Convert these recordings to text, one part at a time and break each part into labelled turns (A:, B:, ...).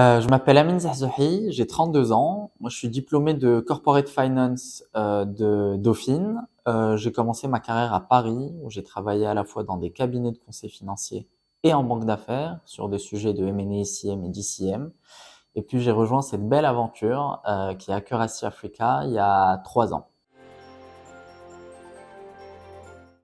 A: Je m'appelle Amine Zahzouhi, j'ai 32 ans. Moi, je suis diplômé de Corporate Finance de Dauphine. J'ai commencé ma carrière à Paris, où j'ai travaillé à la fois dans des cabinets de conseil financier et en banque d'affaires sur des sujets de M&A, ICM et DCM. Et puis, j'ai rejoint cette belle aventure qui est Accuracy Africa il y a 3 ans.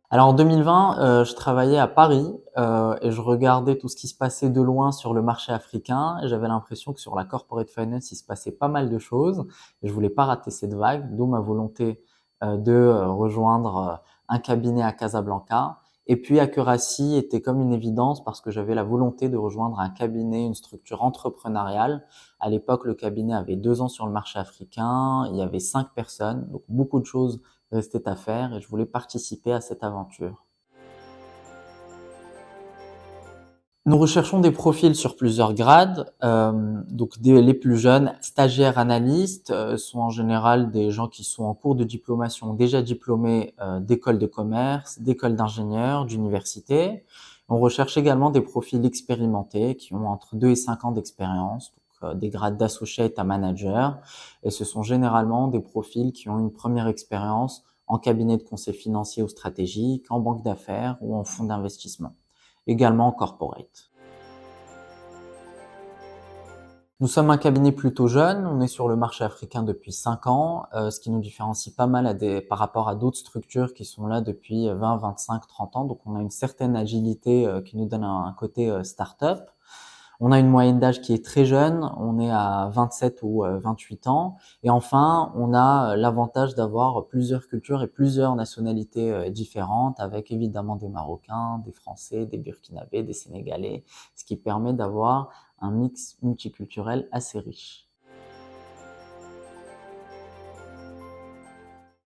A: Alors en 2020, je travaillais à Paris et je regardais tout ce qui se passait de loin sur le marché africain. Et j'avais l'impression que sur la corporate finance, il se passait pas mal de choses. Et je voulais pas rater cette vague, d'où ma volonté de rejoindre un cabinet à Casablanca. Et puis Accuracy était comme une évidence parce que j'avais la volonté de rejoindre un cabinet, une structure entrepreneuriale. À l'époque, le cabinet avait 2 ans sur le marché africain, il y avait 5 personnes, donc beaucoup de choses restait à faire et je voulais participer à cette aventure. Nous recherchons des profils sur plusieurs grades. Les plus jeunes, stagiaires, analystes, sont en général des gens qui sont en cours de diplomation, déjà diplômés d'écoles de commerce, d'écoles d'ingénieurs, d'universités. On recherche également des profils expérimentés qui ont entre 2 et 5 ans d'expérience, donc des grades d'associate à manager. Et ce sont généralement des profils qui ont une première expérience en cabinet de conseil financier ou stratégique, en banque d'affaires ou en fonds d'investissement, également en corporate. Nous sommes un cabinet plutôt jeune, on est sur le marché africain depuis 5 ans, ce qui nous différencie pas mal par rapport à d'autres structures qui sont là depuis 20, 25, 30 ans. Donc on a une certaine agilité qui nous donne un côté start-up. On a une moyenne d'âge qui est très jeune, on est à 27 ou 28 ans. Et enfin, on a l'avantage d'avoir plusieurs cultures et plusieurs nationalités différentes, avec évidemment des Marocains, des Français, des Burkinabés, des Sénégalais, ce qui permet d'avoir un mix multiculturel assez riche.